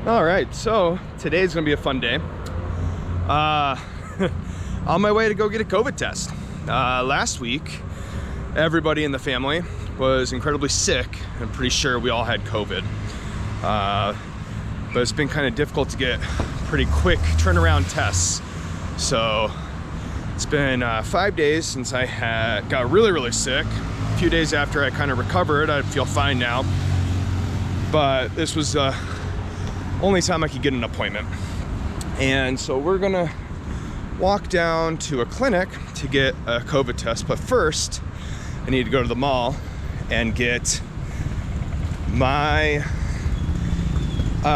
All right, so today's gonna be a fun day. On my way to go get a COVID test. Last week, everybody in the family was incredibly sick. I'm pretty sure we all had COVID. But it's been kind of difficult to get pretty quick turnaround tests. So it's been 5 days since I got really sick. A few days after I kind of recovered, I feel fine now. But this was only time I could get an appointment. And so we're gonna walk down to a clinic to get a COVID test. But first, I need to go to the mall and get my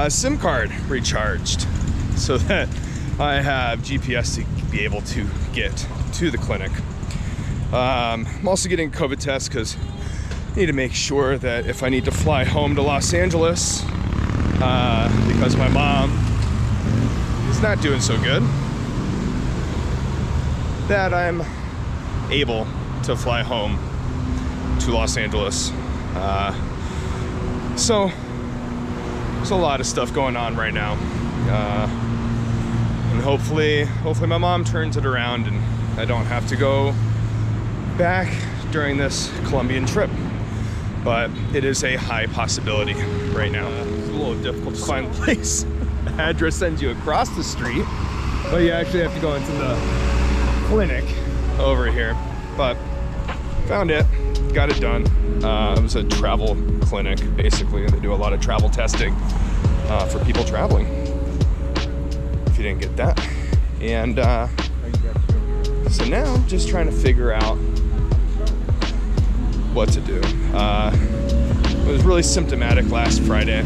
SIM card recharged so that I have GPS to be able to get to the clinic. I'm also getting a COVID test because I need to make sure that if I need to fly home to Los Angeles, because my mom is not doing so good, that I'm able to fly home to Los Angeles. So there's a lot of stuff going on right now, and hopefully my mom turns it around and I don't have to go back during this Colombian trip. But it is a high possibility right now. It's a little difficult to find a place. The address sends you across the street, but you actually have to go into the clinic over here. But found it, got it done. It was a travel clinic, basically, and they do a lot of travel testing for people traveling, if you didn't get that. And so now I'm just trying to figure out what to do. It was really symptomatic last Friday.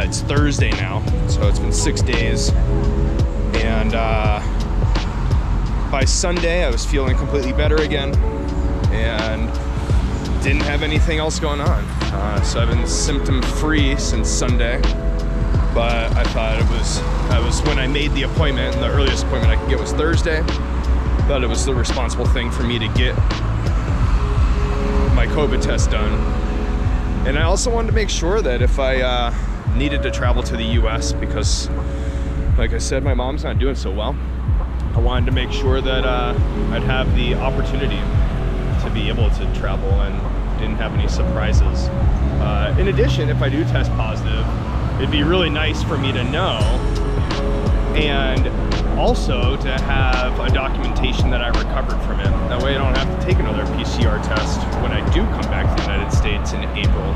It's Thursday now, so it's been 6 days. And by Sunday, I was feeling completely better again and didn't have anything else going on. So I've been symptom-free since Sunday, but I thought it was when I made the appointment, and the earliest appointment I could get was Thursday. Thought it was the responsible thing for me to get my COVID test done. And I also wanted to make sure that if I needed to travel to the US, because like I said, my mom's not doing so well, I wanted to make sure that I'd have the opportunity to be able to travel and didn't have any surprises. In addition, if I do test positive, it'd be really nice for me to know, and also to have a documentation that I recovered from it. That way I don't have to take another PCR test when I do come back to the United States in April.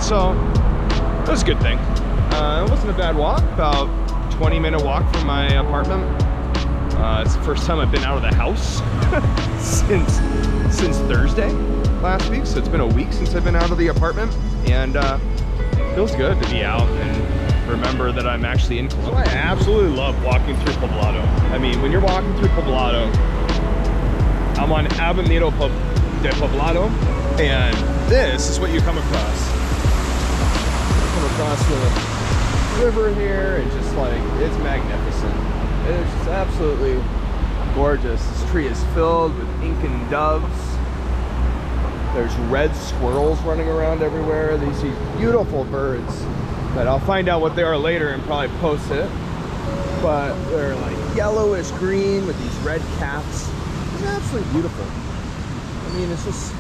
So that was a good thing. It wasn't a bad walk, about 20-minute walk from my apartment. It's the first time I've been out of the house since Thursday last week. So it's been a week since I've been out of the apartment, and it feels good to be out and remember that I'm actually in Colombia. I absolutely love walking through Poblado. I mean, when you're walking through Poblado, I'm on Avenida de Poblado, and this is what you come across. You come across the river here, and just like, it's magnificent. It's just absolutely gorgeous. This tree is filled with Incan doves. There's red squirrels running around everywhere. These beautiful birds that I'll find out what they are later and probably post it. But they're like yellowish green with these red caps. It's absolutely beautiful. I mean, it's just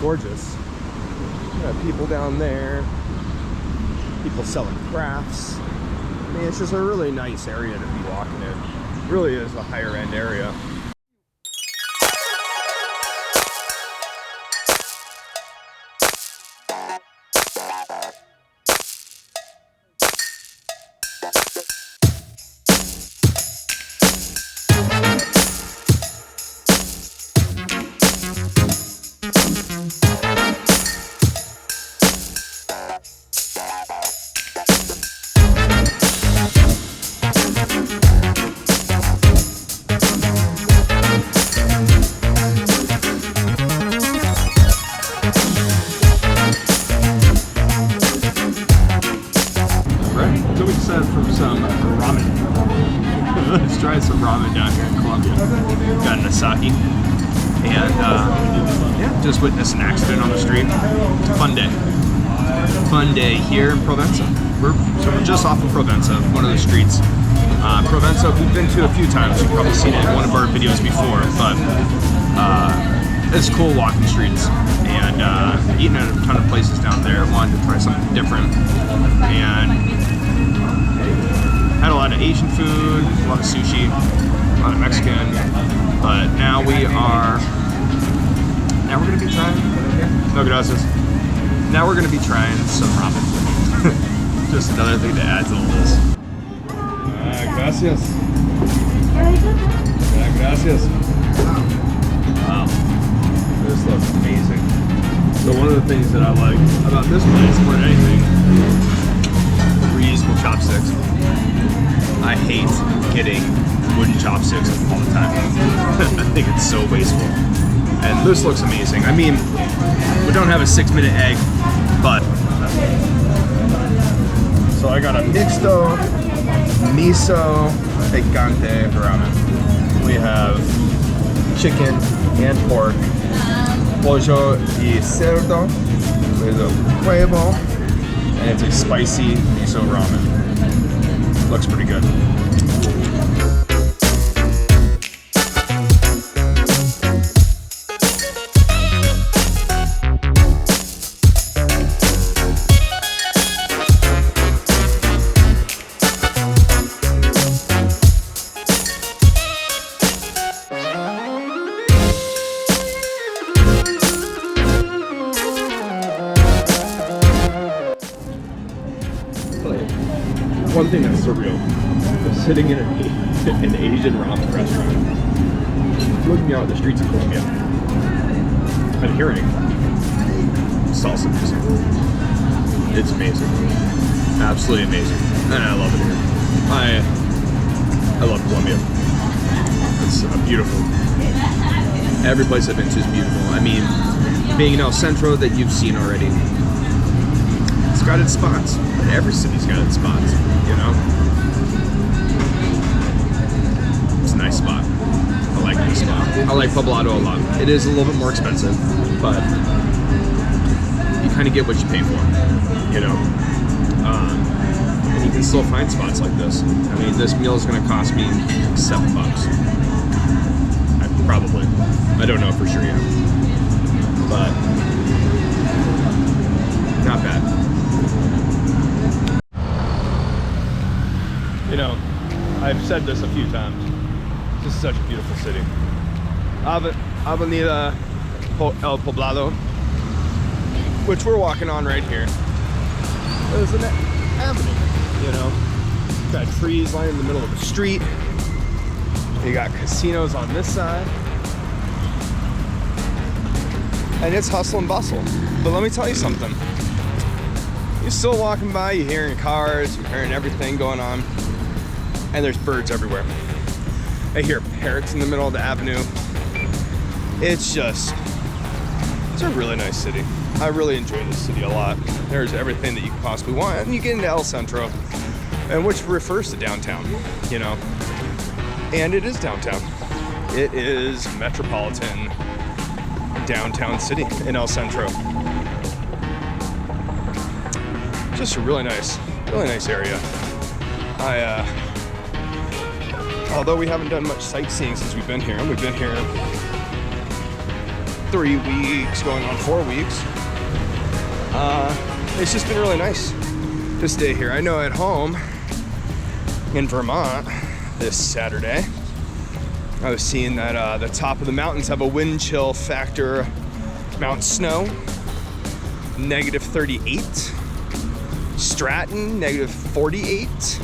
gorgeous. You got people down there, people selling crafts. I mean, it's just a really nice area to be walking in. It really is a higher end area. Let's try some ramen down here in Colombia. Got an Asahi. And yeah, just witnessed an accident on the street. It's a fun day. fun day here in Provenza. We're just off of Provenza, one of the streets. Provenza, we've been to a few times. You've probably seen it in one of our videos before, but it's cool walking streets and eating at a ton of places down there. I wanted to try something different and had a lot of Asian food, a lot of sushi, a lot of Mexican, but now we're gonna be trying, no gracias. Now we're gonna be trying some ramen. Just another thing to add to the list. Gracias. Gracias. Wow, this looks amazing. So one of the things that I like about this place more than anything, reusable chopsticks. I hate getting wooden chopsticks all the time. I think it's so wasteful. And this looks amazing. I mean, we don't have a 6-minute egg, but. So I got a mixto miso picante ramen. We have chicken and pork, pollo y cerdo with a huevo, and it's a spicy miso ramen. Looks pretty good. One thing that's surreal is sitting in an Asian ramen restaurant, looking out at the streets of Colombia, and hearing salsa music. It's amazing, absolutely amazing, and I love it here. I love Colombia. It's beautiful. Every place I've been to is beautiful. I mean, being in El Centro that you've seen already. It's got its spots. Every city's got its spots, you know? It's a nice spot. I like this spot. I like Poblado a lot. It is a little bit more expensive, but you kind of get what you pay for, you know? And you can still find spots like this. I mean, this meal is going to cost me $7. Probably. I don't know for sure yet. But not bad. You know, I've said this a few times. This is such a beautiful city. Avenida El Poblado, which we're walking on right here. There's an avenue, you know. Got trees lining the middle of the street. You got casinos on this side. And it's hustle and bustle. But let me tell you something. You're still walking by, you're hearing cars, you're hearing everything going on. And there's birds everywhere. I hear parrots in the middle of the avenue. It's a really nice city. I really enjoy this city a lot. There's everything that you could possibly want. And you get into El Centro, and which refers to downtown, you know. And it is downtown. It is metropolitan downtown city in El Centro. Just a really nice area. Although we haven't done much sightseeing since we've been here. We've been here 3 weeks, going on 4 weeks. It's just been really nice to stay here. I know at home in Vermont this Saturday, I was seeing that the top of the mountains have a wind chill factor. Mount Snow, -38. Stratton, -48.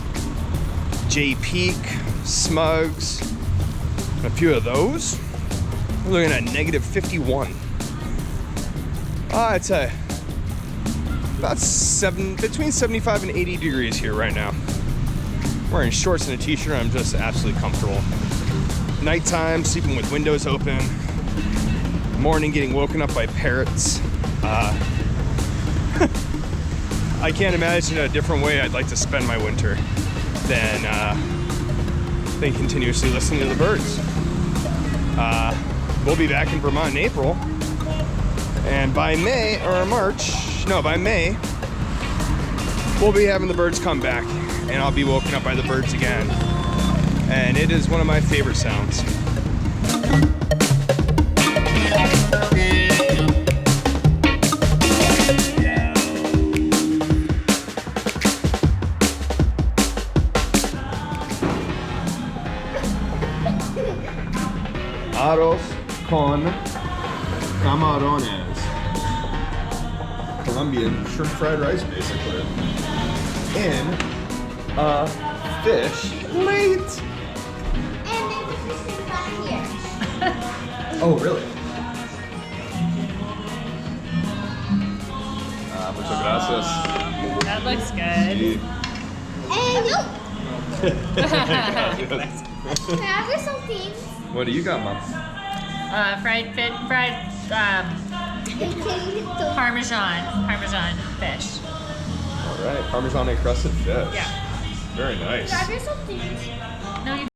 Jay Peak, Smugs, a few of those. We're looking at -51. I'd say about between 75 and 80 degrees here right now. Wearing shorts and a t-shirt, I'm just absolutely comfortable. Nighttime, sleeping with windows open. Morning, getting woken up by parrots. I can't imagine a different way I'd like to spend my winter than continuously listening to the birds. We'll be back in Vermont in April, and by May, we'll be having the birds come back, and I'll be woken up by the birds again. And it is one of my favorite sounds. Arroz con camarones. Colombian shrimp fried rice, basically. In a fish plate. And then the fish is back here. Oh, really? Muchas gracias. That looks good. And can I have something? What do you got, Mom? Fried Parmesan fish. All right, Parmesan encrusted fish. Yeah. Very nice. Can I have something? No, you